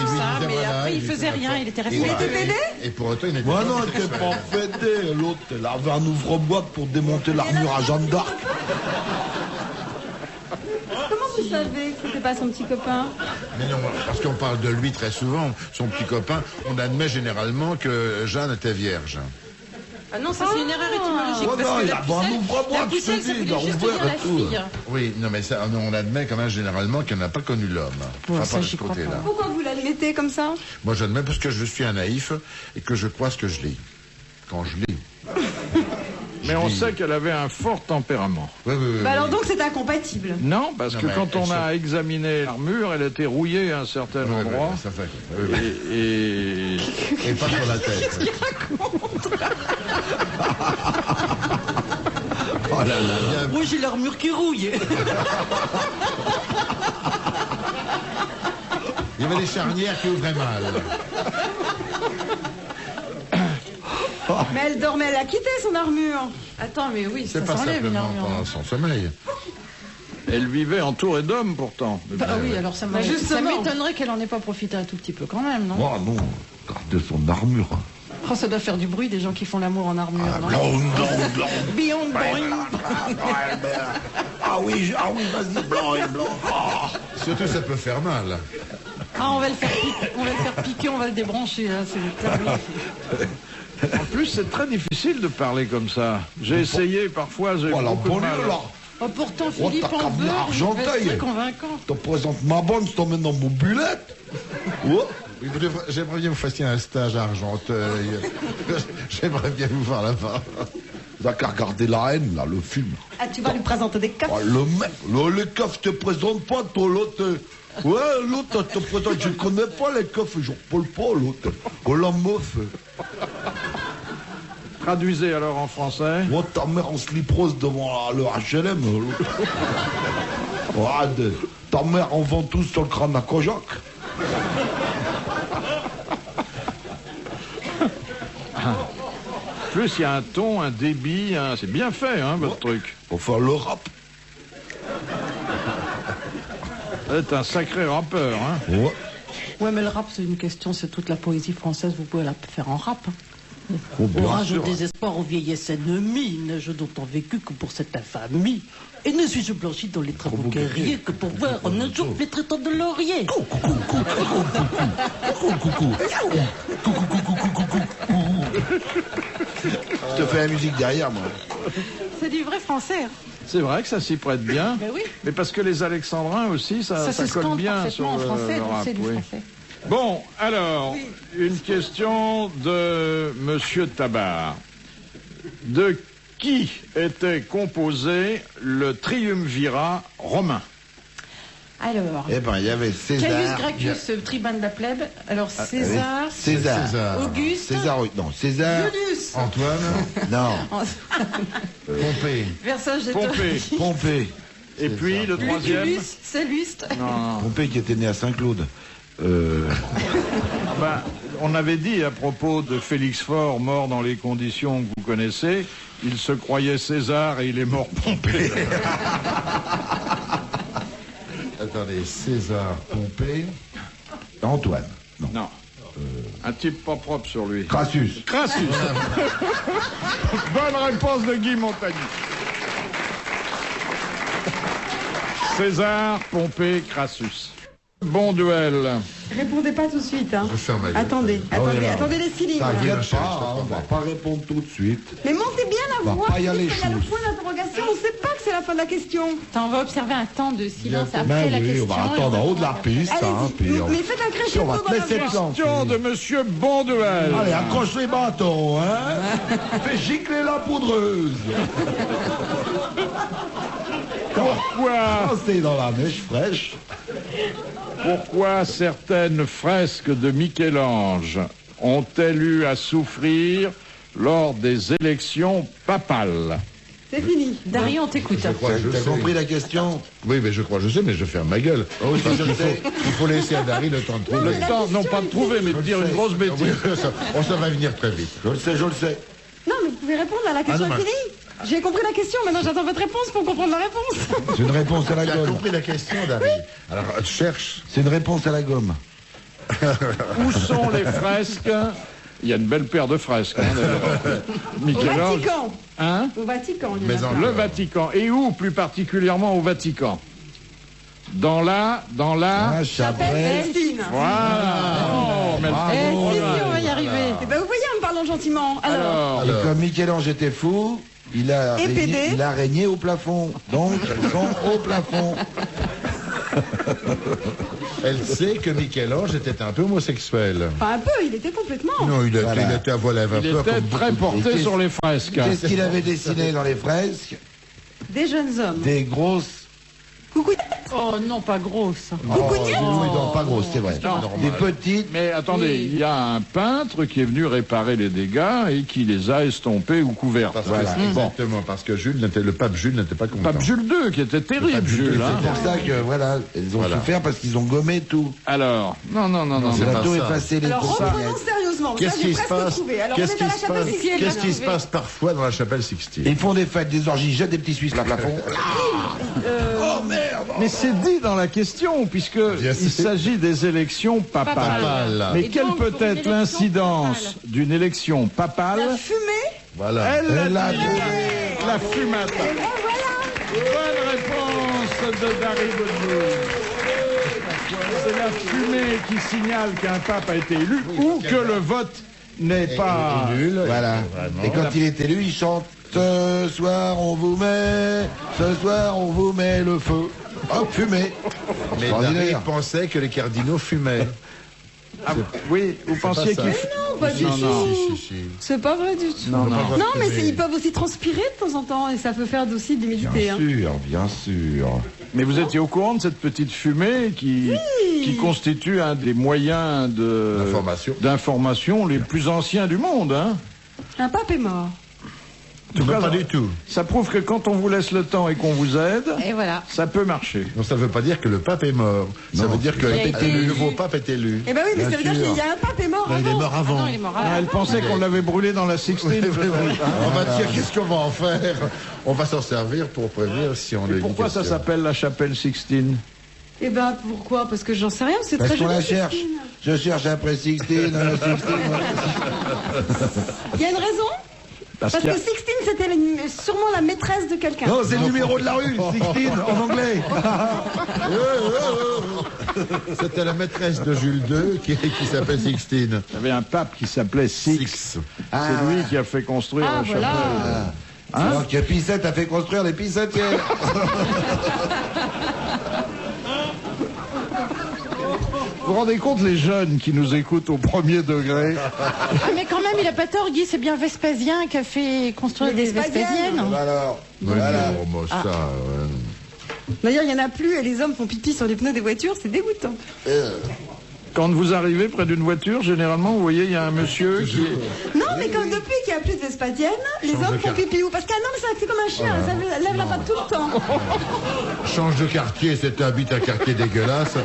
tout ça, mais après il faisait rien, il était resté. Il était pédé? Et pour autant, il n'était Moi pas... non, elle était pas pédé. L'autre, elle avait un ouvre-boîte pour démonter l'armure à Jeanne d'Arc. Comment vous savez que c'était pas son petit copain? Mais non, parce qu'on parle de lui très souvent, son petit copain. On admet généralement que Jeanne était vierge. Ah non, ça c'est une erreur étymologique. Oh parce non, que il la a pas un ouvre-boîte, la je te pucelle, dis, ça il a voulait juste ouvert dire la et tout. fille. Oui, non, mais ça, on admet quand même généralement qu'elle n'a pas connu l'homme. Ouais, ça, pas de j'y ce crois côté-là. pas. Pourquoi vous l'admettez comme ça? Moi, j'admets parce que je suis un naïf et que je crois ce que je lis. Quand je lis. Mais on sait qu'elle avait un fort tempérament. Oui. Alors donc c'est incompatible. Non, parce que mais quand on elle a examiné l'armure, elle était rouillée à un certain endroit. Ça fait. Oui. Et Et pas sur la tête. Qu'est-ce qu'il raconte? Oh là là. Moi j'ai l'armure qui rouille. Il y avait des charnières qui ouvraient mal. Mais elle dormait, elle a quitté son armure. Attends, mais oui, ça C'est pas s'enlève une simplement armure. pendant son sommeil. elle vivait entourée d'hommes pourtant. Bah oui, alors ça justement. m'étonnerait qu'elle en ait pas profité un tout petit peu quand même, non? Oh non, gardez son armure. Oh, ça doit faire du bruit des gens qui font l'amour en armure, non? Bion, Ah oui, vas-y, blanc et blanc. Surtout, ça peut faire mal. Ah, on va le faire piquer, on va le débrancher, là, c'est terrible. En plus, c'est très difficile de parler comme ça. J'ai essayé, parfois, j'ai beaucoup de mal. Oh, pourtant, Philippe en beurre, c'est très convaincant. Je te présente ma bonne, je t'emmène dans mon bulette. Oui, j'aimerais bien que vous fassiez un stage à Argenteuil. J'aimerais bien vous voir là-bas. T'as qu'à regarder La Haine, là, le film. Ah, tu vas lui présenter des keufs. Oh, le mec, les keufs, je te présente pas, toi, l'autre. Ouais, l'autre, te présente, je connais pas les keufs, je parle pas, l'autre. Oh, la meuf. Traduisez alors en français. Oh, ta mère en sliprose devant le HLM, l'autre. Ouais, ta mère en ventouse sur le crâne à Kojak. Plus, il y a un ton, un débit, c'est bien fait, hein, votre truc. Pour faire le rap. Vous êtes un sacré rappeur, hein. Ouais. Ouais, mais le rap, c'est une question, c'est toute la poésie française, vous pouvez la faire en rap. Oh, bien Orage au sûr. désespoir, aux vieillesses ennemies, n'ai-je d'autant vécu que pour cette infamie. Et ne suis-je blanchi dans les travaux guerriers que pour voir en un jour les traitants de laurier. Je te fais la musique derrière, moi. C'est du vrai français. C'est vrai que ça s'y prête bien. Ben oui. Mais parce que les alexandrins aussi, ça se colle scande bien sur parfaitement en le français, donc rap. c'est du Oui. français. Bon, alors, une question de Monsieur Tabar. De qui était composé le triumvirat romain? Alors, Eh ben, il y avait Caius César. Gracchus, tribun de la plèbe. Alors, César, César. Auguste, César, non, César. Julius, Antoine, Non, Pompée. Pompée. Pompée. Et puis le troisième. Lucullus, Salluste. Non. Pompée qui était né à Saint-Claude. Ben, on avait dit à propos de Félix Faure, mort dans les conditions que vous connaissez, il se croyait César et il est mort Pompée. Attendez, César, Pompée. Antoine. Non. Non. Un type pas propre sur lui. Crassus. Crassus. Bonne réponse de Guy Montagny. César, Pompée, Crassus. Bon duel. Répondez pas tout de suite. Hein. Je ferme ma gueule. Attendez, attendez les feelings. T'inquiète pas, on va pas répondre tout de suite. Mais montez bien la On va voix. pas y aller Il y a le chou. point d'interrogation. On ne sait pas que c'est la fin de la question. Attends, on va observer un temps de silence Bien, après la oui, question. on va attendre en haut de la piste, hein, Allez-y, puis on... mais faites un puis on crescendo va dans te la laisser voix. te lancer. Question de Monsieur Bonduel. Allez, accroche les bâtons, hein. Fais gicler la poudreuse. Pourquoi, Restez dans la mèche fraîche. pourquoi certaines fresques de Michel-Ange ont-elles eu à souffrir lors des élections papales? C'est fini. Dario, on t'écoute. Je crois que je T'as sais. compris la question? Oui, mais je crois que je sais, mais je ferme ma gueule. oui, Parce je qu'il le sais. il faut laisser à Dari le temps de trouver. Le temps, non pas de trouver, mais de dire une grosse bêtise. Oui, ça va venir très vite. Je le sais, je le sais. Non, mais vous pouvez répondre à la question non, est mais- finie. J'ai compris la question. Maintenant, j'attends votre réponse pour comprendre la réponse. C'est une réponse à la Tu as gomme. compris la question, Dari. Alors, cherche. C'est une réponse à la gomme. Où sont les fresques? Il y a une belle paire de fresques. Hein, d'ailleurs. Au Michel-Ange. Vatican. Hein? Au Vatican, on dit Mais là. en- Le Vatican. Et où plus particulièrement au Vatican? Dans la... Chapelle Delphine. Voilà. Oh, mais Bravo. Eh, oh si, là. si, on va y arriver. Eh ben, vous voyez, en me parlant gentiment. Alors, Alors, Et comme Michel-Ange était fou, il a, Et régné, PD. il a régné au plafond. Donc, elles sont au plafond. Elle sait que Michel-Ange était un peu homosexuel. pas un peu, il était complètement. Non, il Voilà. était à voile à il vapeur. était comme très beaucoup de- porté Et sur les fresques. Qu'est-ce qu'il avait dessiné dans les fresques? Des jeunes hommes. Des grosses... Coucou. Oh non, pas grosse. oui, non, pas grosses, c'est vrai. Des petites... Mais attendez, il y a un peintre qui est venu réparer les dégâts et qui les a estompées ou couvertes. Parce que, Voilà. exactement, parce que le pape Jules n'était pas content. Pape Jules II, qui était terrible, pape Jules Jules. II, hein. C'est pour ça que, voilà, elles ont Voilà. souffert parce qu'ils ont gommé tout. Alors, non. c'est On pas a tout ça. effacé les Alors, courses. reprenons sérieusement. Qu'est-ce Ça, j'ai qui se presque passe trouvé. Alors, on Qu'est-ce est à qui la se chapelle passe Sixtine. Qu'est-ce qui se passe parfois dans la chapelle Sixtine? Ils font des fêtes, des orgies, jettent des petits Suisses à plafond. Oh merde! Mais c'est dit dans la question, puisque il s'agit des élections papales. Mais quelle peut être l'incidence d'une élection papale? La fumée. Voilà. La fumata. Bonne réponse de Dari Boudboul. C'est la fumée qui signale qu'un pape a été élu ou que le vote n'est pas nul. Voilà. Et quand il est élu, il chante ce soir on vous met le feu. Hop, fumée. Mais Dari pensait que les cardinaux fumaient. Oui, vous pensiez qu'il... Non, pas du tout. C'est pas vrai du tout. Non, mais ils peuvent aussi transpirer de temps en temps et ça peut faire aussi de l'humidité. Bien sûr. Mais vous étiez au courant de cette petite fumée qui constitue un des moyens d'information les plus anciens du monde, hein? Un pape est mort. Pas du tout. Ça prouve que quand on vous laisse le temps et qu'on vous aide, et voilà, ça peut marcher. Non, ça ne veut pas dire que le pape est mort. Ça veut dire que le nouveau pape est élu. Eh ben oui, mais ça veut dire qu'il y a un pape est mort avant. Il est mort avant. Non, il est mort avant. Elle pensait qu'on l'avait brûlé dans la Sixtine. On va dire, qu'est-ce qu'on va en faire? On va s'en servir pour prévenir si on est. Pourquoi ça s'appelle la chapelle Sixtine? Eh ben pourquoi? Parce que j'en sais rien, c'est parce très qu'on joli. la cherche. Je cherche après Sixtine. Il y a une raison? Parce que Sixtine, c'était sûrement la maîtresse de quelqu'un. Non, c'est le numéro de la rue, Sixtine, en anglais. C'était la maîtresse de Jules II qui s'appelle Sixtine. Il y avait un pape qui s'appait Six. C'est lui qui a fait construire la chapelle. Alors que Pissette a fait construire les pissotières. Vous vous rendez compte, les jeunes qui nous écoutent au premier degré? Mais quand même, il a pas tort, Guy, c'est bien Vespasien qui a fait construire des Vespasiennes. Alors, D'ailleurs, il n'y en a plus et les hommes font pipi sur les pneus des voitures, c'est dégoûtant. Quand vous arrivez près d'une voiture, généralement, vous voyez, il y a un monsieur qui est... Non, mais comme depuis qu'il n'y a plus de Vespasienne, les hommes font pipi où? Parce qu'un homme, c'est comme un chien, ça lève la patte tout le temps. Change de quartier, c'est un quartier dégueulasse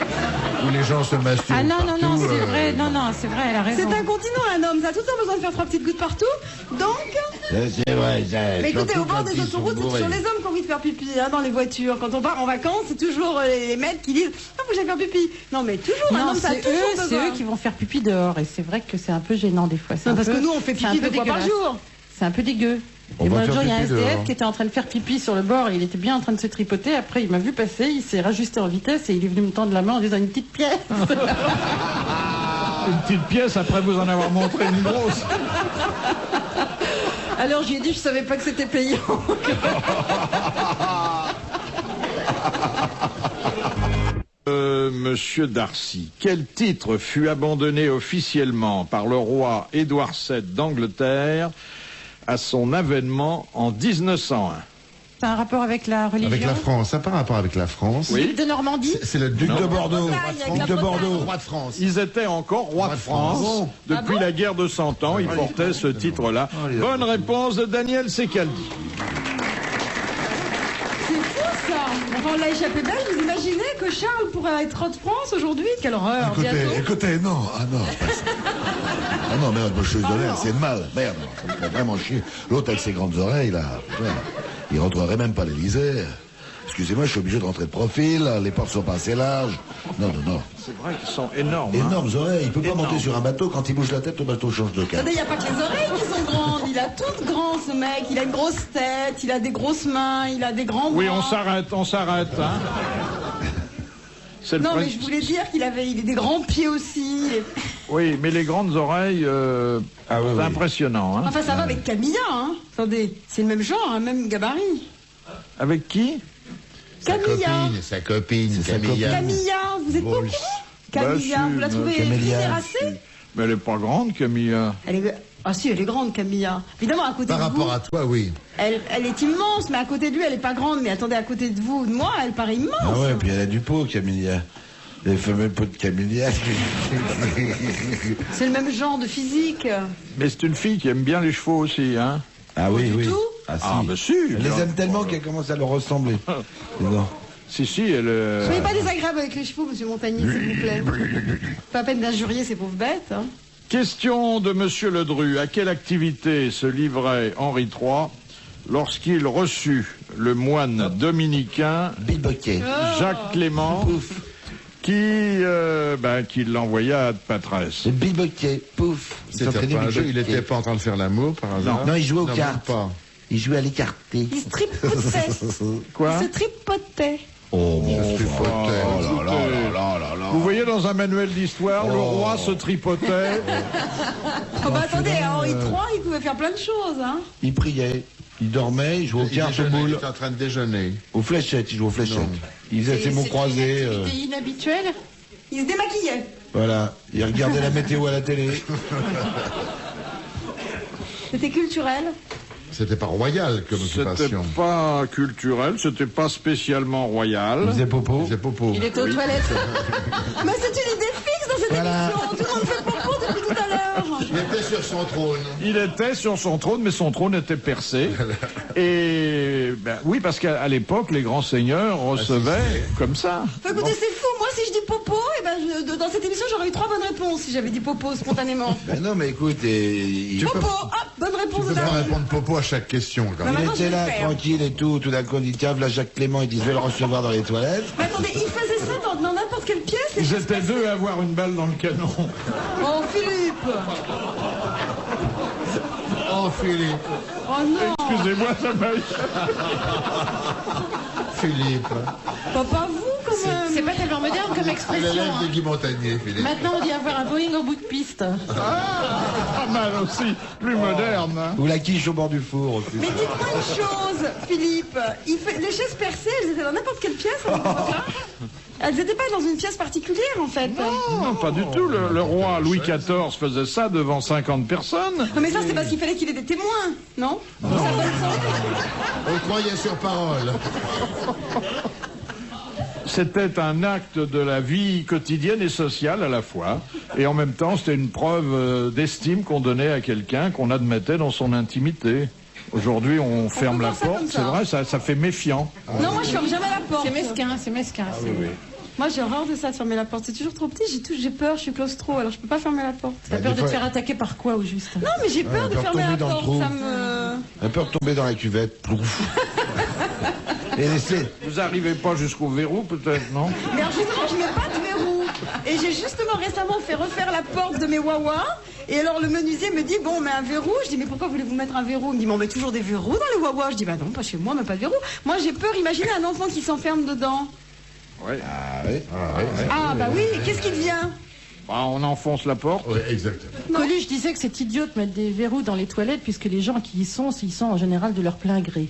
où les gens se masturbent. Ah non, c'est vrai, c'est vrai, elle a raison. C'est un continent, un homme, ça a tout le temps besoin de faire 3 petites gouttes partout, donc... C'est vrai, mais écoutez, au bord des autoroutes, c'est toujours les hommes qui ont envie de faire pipi, hein, dans les voitures. Quand on part en vacances, c'est toujours les mecs qui disent « Ah, faut que j'aille faire pipi !» Non, mais toujours, un homme, ça a toujours besoin. C'est eux qui vont faire pipi dehors, et c'est vrai que c'est un peu gênant des fois. Non, parce que nous, on fait pipi 2 fois par jour. C'est un peu dégueu. Et moi, un jour, il y a un SDF qui était en train de faire pipi sur le bord et il était bien en train de se tripoter. Après, il m'a vu passer, il s'est rajusté en vitesse et il est venu me tendre la main en disant une petite pièce. Une petite pièce après vous en avoir montré une grosse. Alors, je lui ai dit, je savais pas que c'était payant. Monsieur Darcy, quel titre fut abandonné officiellement par le roi Édouard VII d'Angleterre à son avènement en 1901? C'est un rapport avec la religion? Avec la France, ça n'a pas rapport avec la France. Oui. Duc de Normandie? C'est le duc de Bordeaux. Duc de Bordeaux. Roi de France. Ils étaient encore rois de France. Depuis la guerre de 100 ans, ils portaient ce titre-là. Bonne réponse de Daniel Secaldi. C'est fou ça. Enfin, on l'a échappé belle. Vous imaginez que Charles pourrait être roi de France aujourd'hui? Quelle horreur. Écoutez, non, c'est pas ça. Ah non, merde, je suis désolé, c'est mal. Merde, ça me fait vraiment chier. L'autre avec ses grandes oreilles, là, il rentrerait même pas à l'Élysée. Excusez-moi, je suis obligé de rentrer de profil, les portes sont pas assez larges. Non. C'est vrai qu'ils sont énormes. Énormes oreilles, il peut pas monter sur un bateau, quand il bouge la tête, le bateau change de cap. Il n'y a pas que les oreilles qui sont grandes, il a tout grand ce mec, il a une grosse tête, il a des grosses mains, il a des grands bras. Oui, on s'arrête, hein. Non, mais je voulais dire qu'il avait des grands pieds aussi. Oui, mais les grandes oreilles, c'est impressionnant. Hein. Enfin, ça va avec Camilla, hein. Attendez, c'est le même genre, hein, même gabarit. Avec qui? Camilla. Sa copine, Camilla. Camilla, vous êtes pas au courant? Camilla, vous la trouvez terrassée? Mais elle est pas grande, Camilla. Ah si, elle est grande, Camilla. Évidemment, à côté de vous... Par rapport à toi, oui. Elle est immense, mais à côté de lui, elle est pas grande. Mais attendez, à côté de vous ou de moi, elle paraît immense. Ah ouais, puis elle a du pot, Camilla. Les fameux pots de Camilla. C'est le même genre de physique. Mais c'est une fille qui aime bien les chevaux aussi, hein. Ah oui, oui. Tout bah si. Elle les aime tellement qu'elle commence à leur ressembler. Non. Si, elle... Soyez pas désagréable avec les chevaux, monsieur Montagny, s'il vous plaît. Pas à peine d'injurier ces pauvres bêtes, hein. Question de Monsieur Ledru. À quelle activité se livrait Henri III lorsqu'il reçut le moine dominicain Bilboquet. Jacques Clément, qui l'envoya à Patresse. Le Bilboquet, pouf. C'était pas un jeu, il n'était pas en train de faire l'amour par hasard. Non, il jouait aux Non, cartes. même pas. Il jouait à l'écarté. Il se tripotait. Quoi? Il se tripotait. Oh, mon Je tripotais. Oh là là là là là là. Vous voyez dans un manuel d'histoire, le roi se tripotait. Oh bah attendez, Henri III, il pouvait faire plein de choses, hein. Il priait, il dormait, il jouait aux Il cartes, aux déjeunait, il boules, était en train de déjeuner. aux fléchettes, il jouait aux fléchettes. Non. Il faisait ses mots croisés. C'était inhabituel. Il se démaquillait. Voilà, il regardait la météo à la télé. C'était culturel. C'était pas royal comme C'était occupation. pas culturel, c'était pas spécialement royal. Il faisait popo. C'est popo. Il était aux toilettes. Mais c'est une idée fixe dans cette Voilà. émission. Tout le monde fait popo depuis tout à l'heure. Il était sur son trône. Il était sur son trône, mais son trône était percé. Et oui, parce qu'à l'époque, les grands seigneurs recevaient comme ça. Enfin, écoutez, c'est fou. Moi, si je dis popo, eh ben, dans cette émission, j'aurais eu 3 bonnes réponses si j'avais dit popo spontanément. Ben non, mais écoute, il Popo, hop, bonne Tu réponse peux de pas David. répondre popo à chaque question quand même. Maintenant, je était vais là, le faire. tranquille et tout d'un coup, on dit, tiens, là, Jacques Clément, il dit, je vais le recevoir dans les toilettes. Mais attendez, il faisait ça dans n'importe quelle pièce. Et Ils étaient deux à avoir une balle dans le canon. Oh, Philippe. Oh Philippe, Oh non. Excusez-moi, ça m'a... Philippe. Pas vous, quand même. C'est pas tellement moderne comme C'est expression. l'élève de hein. Guy Montagnier, Philippe. Maintenant, on dit avoir un Boeing en bout de piste. Pas mal aussi, plus moderne. Hein. Ou la quiche au bord du four aussi. Mais dites-moi une chose, Philippe. Les chaises percées, elles étaient dans n'importe quelle pièce à cette époque-là. Elles n'étaient pas dans une pièce particulière, en fait. Non, pas du tout. Le roi Louis XIV faisait ça devant 50 personnes. Non, mais ça, c'est parce qu'il fallait qu'il ait des témoins, non? Pour sa bonne santé. On croyait sur parole. C'était un acte de la vie quotidienne et sociale à la fois. Et en même temps, c'était une preuve d'estime qu'on donnait à quelqu'un qu'on admettait dans son intimité. Aujourd'hui, on ferme peut la voir ça porte, comme c'est ça. vrai, ça fait méfiant. Non, moi, je ferme jamais la porte. C'est mesquin, c'est mesquin. Moi, j'ai horreur de ça, de fermer la porte. C'est toujours trop petit, j'ai peur, je suis claustro, alors je peux pas fermer la porte. T'as Bah, peur des de te fois- faire attaquer par quoi, au juste? Non, mais j'ai peur de peur de fermer la tomber dans le porte. trou. Ça me... La peur de tomber dans la cuvette. Plouf. Et laisser. Vous arrivez pas jusqu'au verrou, peut-être, non? Mais alors justement, je mets pas de verrou. Et j'ai justement récemment fait refaire la porte de mes Wawa. Et alors le menuisier me dit, bon, on met un verrou. Je dis, mais pourquoi voulez-vous mettre un verrou? Il me dit, mais on met toujours des verrous dans les Wawa. Je dis, bah non, pas chez moi, mais pas de verrou. Moi, j'ai peur, imaginez un enfant qui s'enferme dedans. Oui. Ah oui. Ah, bah oui, qu'est-ce qui devient? Bah, on enfonce la porte. Oui, exactement. Coluche disait que c'est idiot de mettre des verrous dans les toilettes puisque les gens qui y sont, ils sont en général de leur plein gré.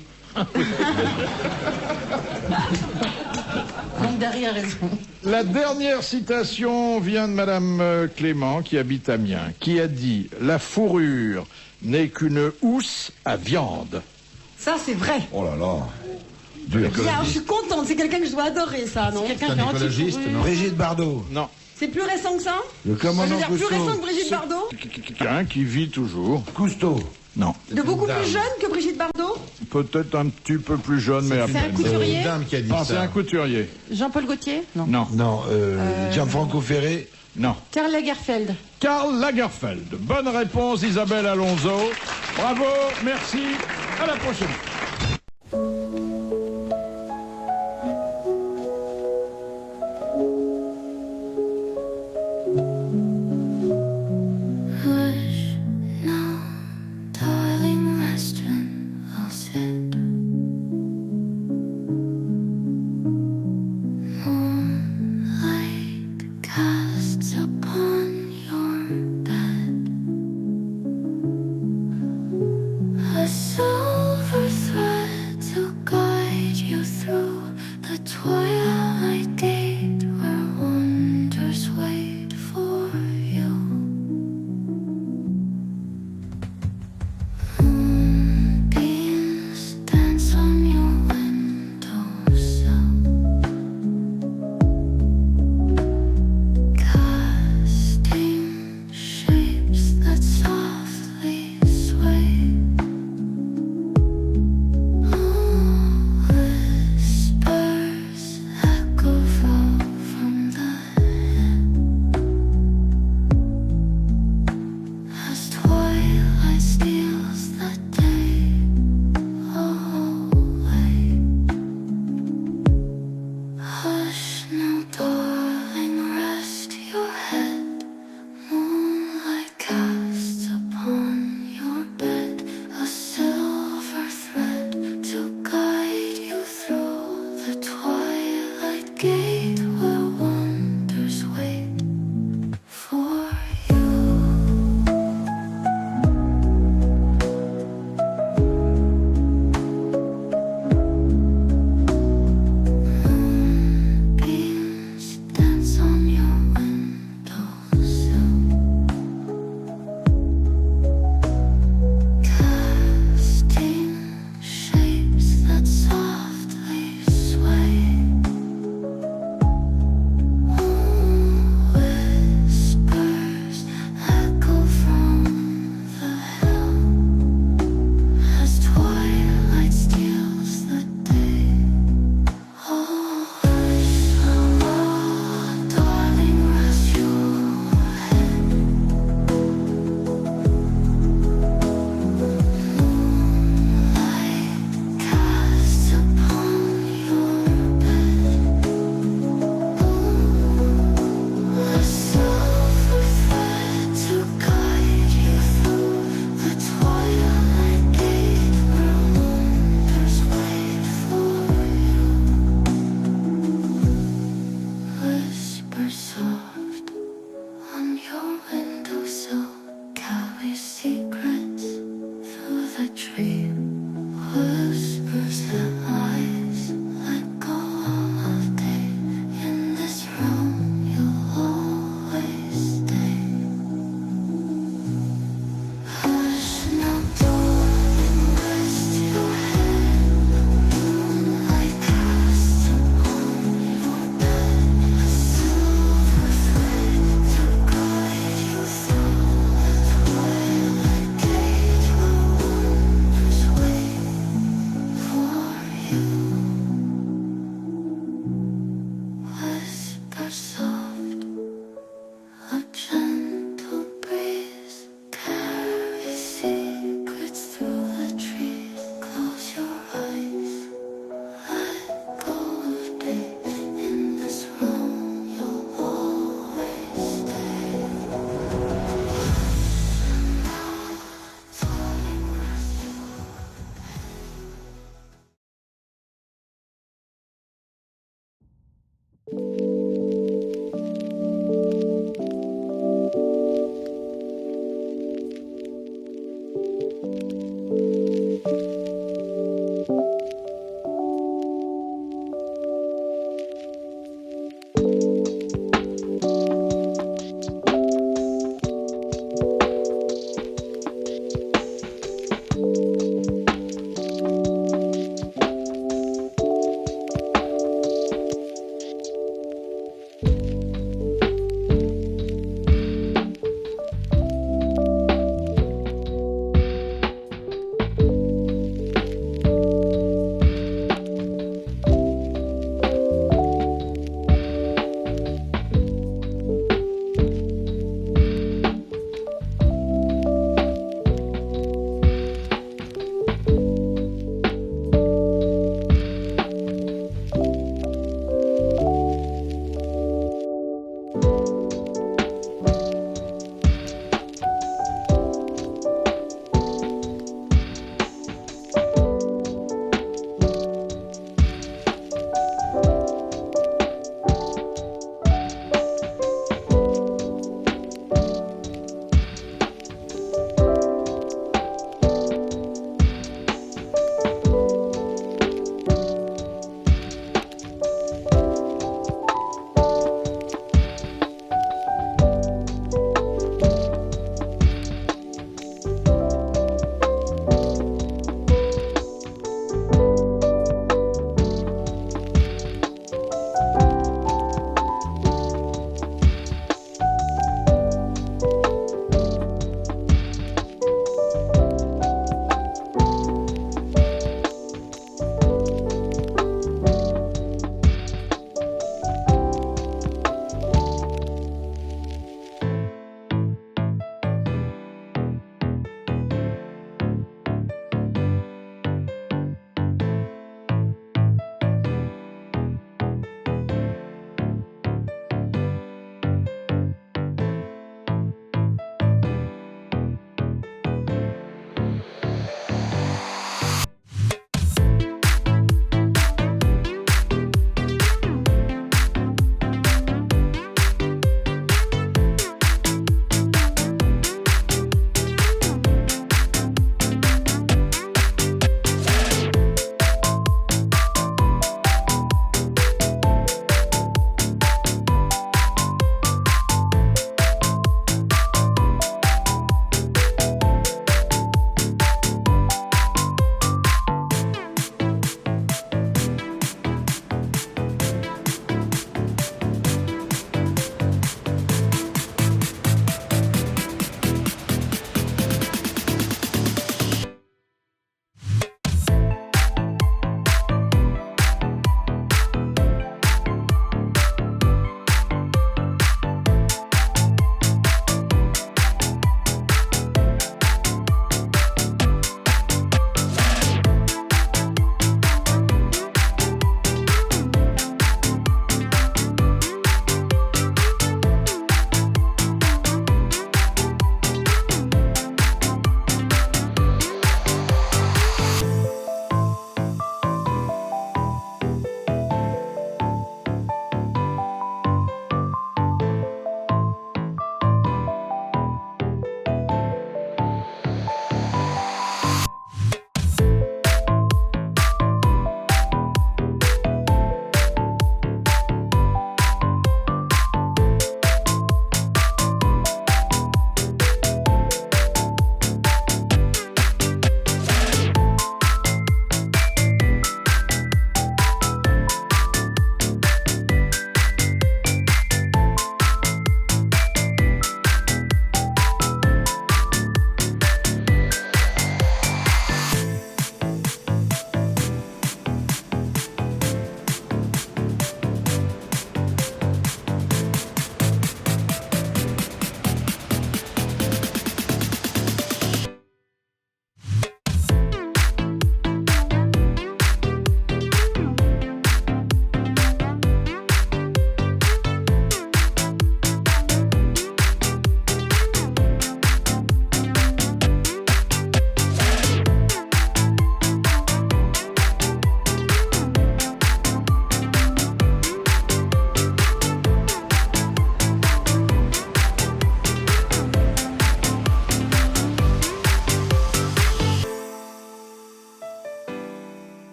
Donc Dari a raison. La dernière citation vient de Madame Clément, qui habite Amiens, qui a dit « La fourrure n'est qu'une housse à viande Ça, c'est vrai. Oh là là. Dur. Bien, je suis contente. C'est quelqu'un que je dois adorer, ça, non? Quelqu'un C'est qui est un écologiste, anti-fourrure. non? Brigitte Bardot. ». Non, C'est plus récent que ça? Le Je veux commandant dire, plus récent que Cousteau. Brigitte Bardot? quelqu'un qui vit toujours. Cousteau. Non, De beaucoup plus jeune que Brigitte Bardot? peut-être un petit peu plus jeune, mais à C'est un peine. couturier. Une dame qui a dit Ah, c'est ça. un couturier. Jean-Paul Gaultier? Non. Non, Non, Gianfranco Ferré. non. Karl Lagerfeld. Karl Lagerfeld. Bonne réponse, Isabelle Alonso. Bravo, merci. À la prochaine. Hush, now, darling Western, I'll sit. Moonlight casts upon your bed a silver thread to guide you through the twilight gate where wonders wait for you. Moonbeams dance on your windowsill, casting shapes that softly sway. tree.